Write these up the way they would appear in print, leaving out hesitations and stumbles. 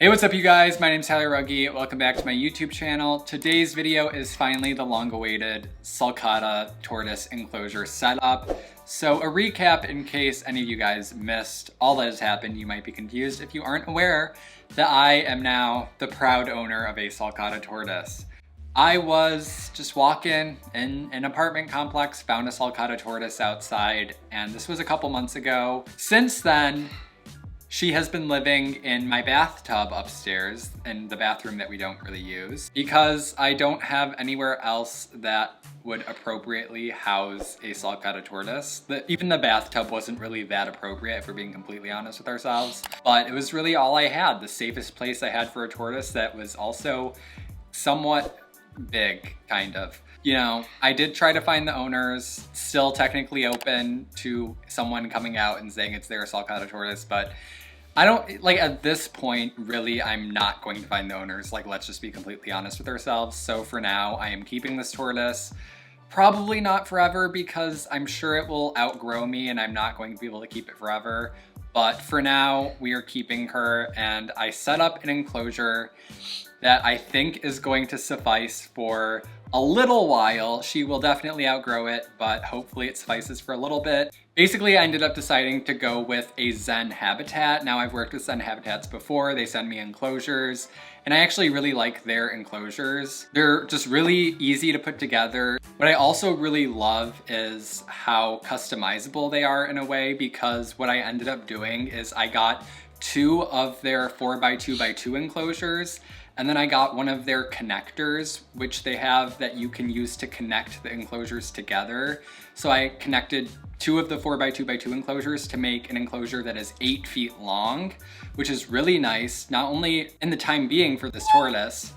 Hey, what's up you guys? My name's Rugge. Welcome back to my YouTube channel. Today's video is finally the long-awaited Sulcata Tortoise enclosure setup. So a recap in case any of you guys missed all that has happened. You might be confused if you aren't aware that I am now the proud owner of a Sulcata Tortoise. I was just walking in an apartment complex, found a Sulcata Tortoise outside, and this was a couple months ago. Since then, she has been living in my bathtub upstairs in the bathroom that we don't really use because I don't have anywhere else that would appropriately house a Sulcata tortoise. Even the bathtub wasn't really that appropriate, if we're being completely honest with ourselves, but it was really all I had, the safest place I had for a tortoise that was also somewhat big, kind of. You know, I did try to find the owners, still technically open to someone coming out and saying it's their Sulcata tortoise, but I don't, like, at this point, really, I'm not going to find the owners. Like, let's just be completely honest with ourselves. So for now, I am keeping this tortoise. Probably not forever because I'm sure it will outgrow me and I'm not going to be able to keep it forever. But for now, we are keeping her, and I set up an enclosure that I think is going to suffice for a little while. She will definitely outgrow it, but hopefully it suffices for a little bit. Basically, I ended up deciding to go with a Zen habitat. Now, I've worked with Zen habitats before. They send me enclosures, and I actually really like their enclosures. They're just really easy to put together. What I also really love is how customizable they are in a way, because what I ended up doing is I got two of their 4x2x2 enclosures, and then I got one of their connectors, which they have that you can use to connect the enclosures together. So I connected two of the 4x2x2 enclosures to make an enclosure that is 8 feet long, which is really nice, not only in the time being for this tortoise,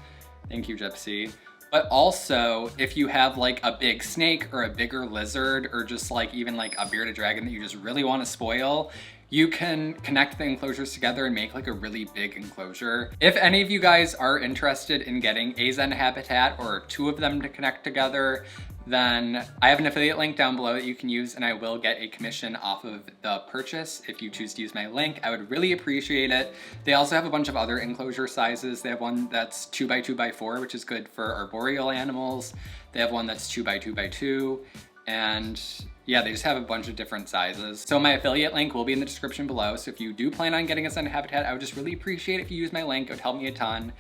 thank you Gypsy, but also if you have like a big snake or a bigger lizard or just like even like a bearded dragon that you just really want to spoil, you can connect the enclosures together and make like a really big enclosure. If any of you guys are interested in getting a Zen habitat or two of them to connect together, then I have an affiliate link down below that you can use, and I will get a commission off of the purchase if you choose to use my link. I would really appreciate it. They also have a bunch of other enclosure sizes. They have one that's 2x2x4, which is good for arboreal animals. They have one that's 2x2x2, and yeah, they just have a bunch of different sizes. So my affiliate link will be in the description below. So if you do plan on getting a Zen habitat, I would just really appreciate it if you use my link. It would help me a ton.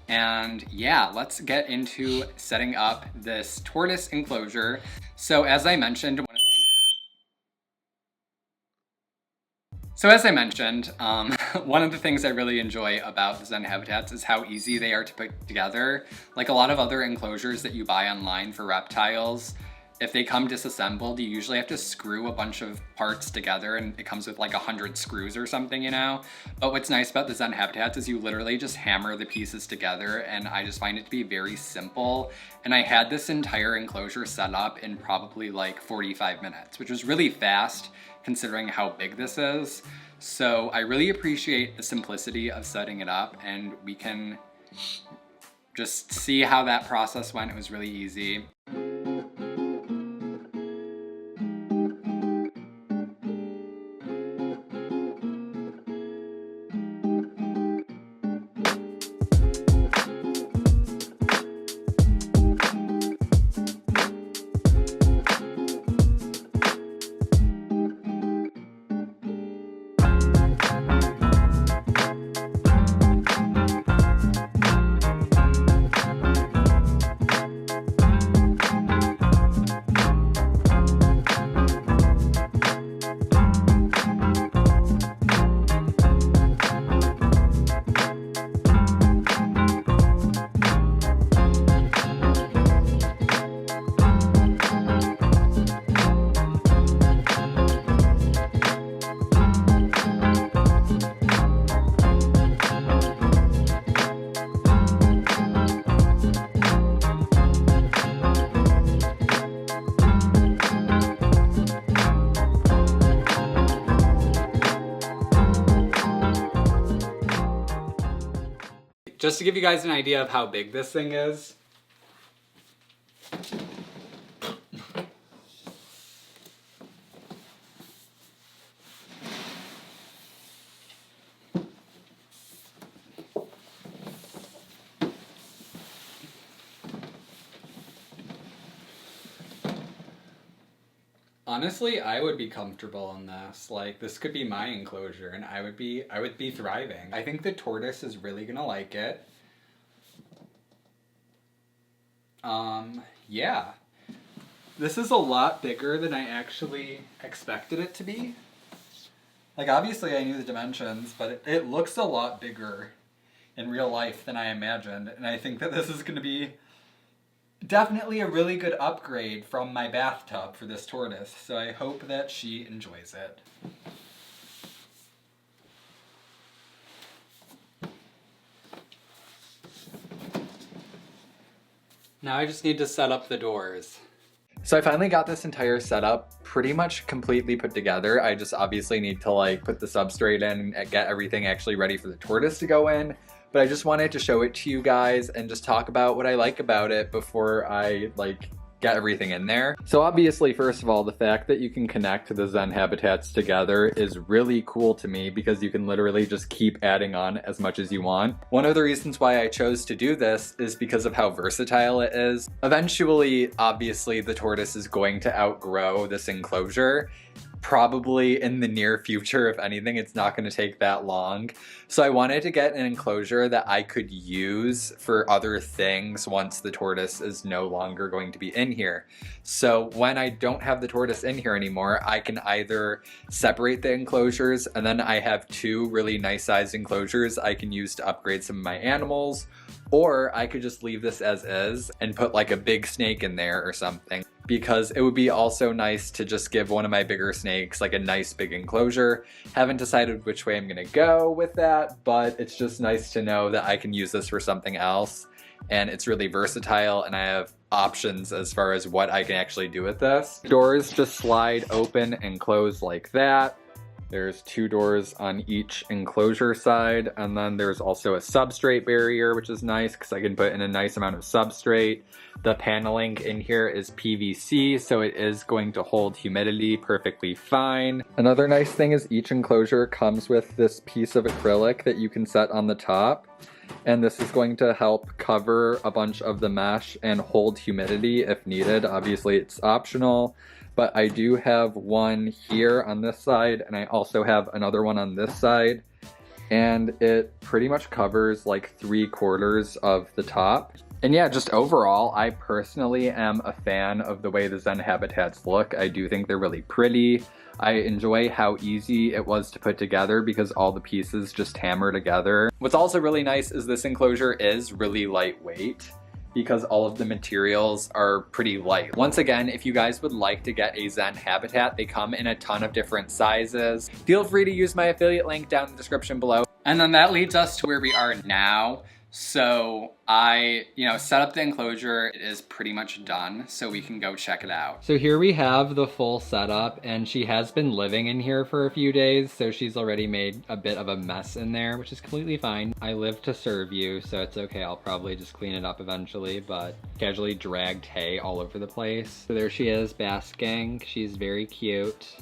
And yeah, let's get into setting up this tortoise enclosure. So as I mentioned, one of the things I really enjoy about the Zen habitats is how easy they are to put together. Like a lot of other enclosures that you buy online for reptiles, if they come disassembled, you usually have to screw a bunch of parts together, and it comes with like 100 screws or something, you know? But what's nice about the Zen habitats is you literally just hammer the pieces together, and I just find it to be very simple. And I had this entire enclosure set up in probably like 45 minutes, which was really fast considering how big this is. So I really appreciate the simplicity of setting it up, and we can just see how that process went. It was really easy. Just to give you guys an idea of how big this thing is. Honestly, I would be comfortable in this. Like, this could be my enclosure and I would be thriving. I think the tortoise is really gonna like it. Yeah. This is a lot bigger than I actually expected it to be. Like, obviously I knew the dimensions, but it looks a lot bigger in real life than I imagined. And I think that this is gonna be definitely a really good upgrade from my bathtub for this tortoise. So I hope that she enjoys it. Now I just need to set up the doors. So I finally got this entire setup pretty much completely put together. I just obviously need to like put the substrate in and get everything actually ready for the tortoise to go in. But I just wanted to show it to you guys and just talk about what I like about it before I like get everything in there. So obviously, first of all, the fact that you can connect the Zen habitats together is really cool to me because you can literally just keep adding on as much as you want. One of the reasons why I chose to do this is because of how versatile it is. Eventually, obviously, the tortoise is going to outgrow this enclosure. Probably in the near future, if anything. It's not going to take that long. So I wanted to get an enclosure that I could use for other things once the tortoise is no longer going to be in here. So when I don't have the tortoise in here anymore, I can either separate the enclosures, and then I have two really nice sized enclosures I can use to upgrade some of my animals, or I could just leave this as is and put like a big snake in there or something. Because it would be also nice to just give one of my bigger snakes like a nice big enclosure. Haven't decided which way I'm gonna go with that, but it's just nice to know that I can use this for something else. And it's really versatile and I have options as far as what I can actually do with this. Doors just slide open and close like that. There's two doors on each enclosure side, and then there's also a substrate barrier, which is nice because I can put in a nice amount of substrate. The paneling in here is PVC, so it is going to hold humidity perfectly fine. Another nice thing is each enclosure comes with this piece of acrylic that you can set on the top. And this is going to help cover a bunch of the mesh and hold humidity if needed. Obviously it's optional, but I do have one here on this side and I also have another one on this side. And it pretty much covers like 3/4 of the top. And yeah, just overall, I personally am a fan of the way the Zen habitats look. I do think they're really pretty. I enjoy how easy it was to put together because all the pieces just hammer together. What's also really nice is this enclosure is really lightweight because all of the materials are pretty light. Once again, if you guys would like to get a Zen habitat, they come in a ton of different sizes. Feel free to use my affiliate link down in the description below. And then that leads us to where we are now. So I, set up the enclosure. It is pretty much done, so we can go check it out. So here we have the full setup, and she has been living in here for a few days, so she's already made a bit of a mess in there, which is completely fine. I live to serve you, so it's okay. I'll probably just clean it up eventually, but casually dragged hay all over the place. So there she is, basking. She's very cute.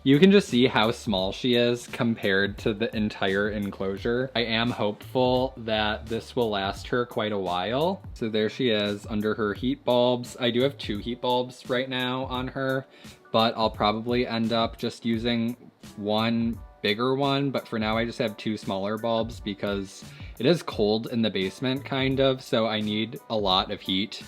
You can just see how small she is compared to the entire enclosure. I am hopeful that this will last her quite a while. So there she is under her heat bulbs. I do have 2 heat bulbs right now on her, but I'll probably end up just using one bigger one. But for now, I just have 2 smaller bulbs because it is cold in the basement kind of, so I need a lot of heat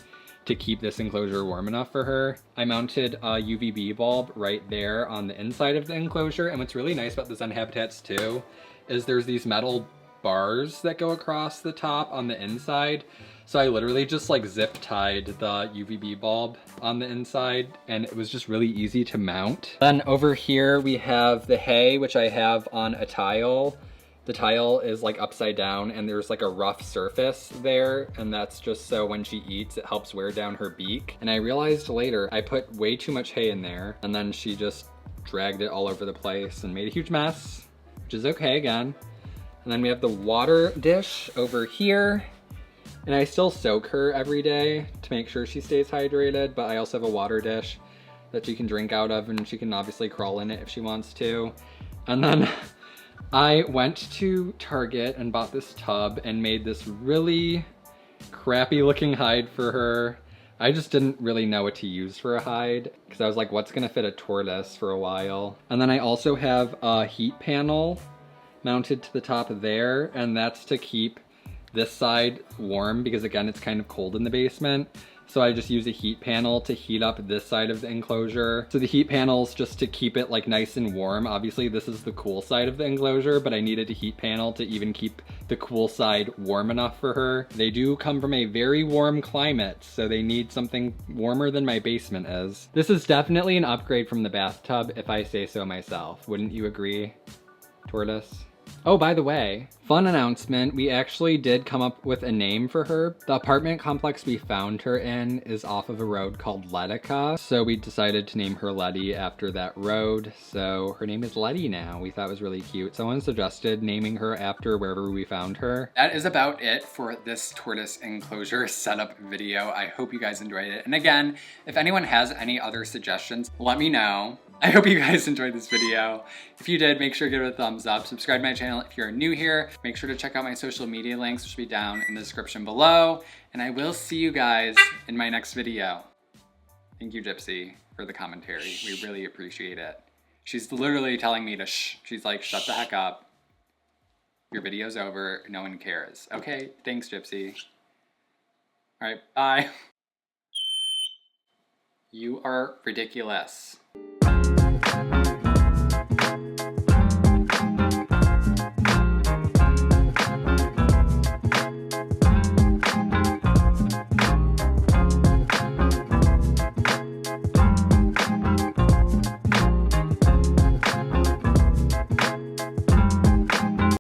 to keep this enclosure warm enough for her. I mounted a UVB bulb right there on the inside of the enclosure, and what's really nice about the Zen habitats too is there's these metal bars that go across the top on the inside. So I literally just like zip tied the UVB bulb on the inside, and it was just really easy to mount. Then over here we have the hay, which I have on a tile. The tile is like upside down and there's like a rough surface there, and that's just so when she eats it helps wear down her beak. And I realized later I put way too much hay in there, and then she just dragged it all over the place and made a huge mess, which is okay again. And then we have the water dish over here, and I still soak her every day to make sure she stays hydrated, but I also have a water dish that she can drink out of, and she can obviously crawl in it if she wants to. And then I went to Target and bought this tub and made this really crappy looking hide for her. I just didn't really know what to use for a hide because I was like, what's gonna fit a tortoise for a while? And then I also have a heat panel mounted to the top there, and that's to keep this side warm because again, it's kind of cold in the basement. So I just use a heat panel to heat up this side of the enclosure. So the heat panel's just to keep it like nice and warm. Obviously this is the cool side of the enclosure, but I needed a heat panel to even keep the cool side warm enough for her. They do come from a very warm climate, so they need something warmer than my basement is. This is definitely an upgrade from the bathtub if I say so myself. Wouldn't you agree, Tortoise? Oh, by the way, fun announcement, we actually did come up with a name for her. The apartment complex we found her in is off of a road called Letica, so we decided to name her Letty after that road. So her name is Letty now. We thought it was really cute. Someone suggested naming her after wherever we found her. That is about it for this tortoise enclosure setup video. I hope you guys enjoyed it. And again, if anyone has any other suggestions, let me know. I hope you guys enjoyed this video. If you did, make sure to give it a thumbs up. Subscribe to my channel if you're new here. Make sure to check out my social media links, which will be down in the description below. And I will see you guys in my next video. Thank you, Gypsy, for the commentary. We really appreciate it. She's literally telling me to shh. She's like, shut the heck up. Your video's over. No one cares. Okay, thanks, Gypsy. All right, bye. You are ridiculous.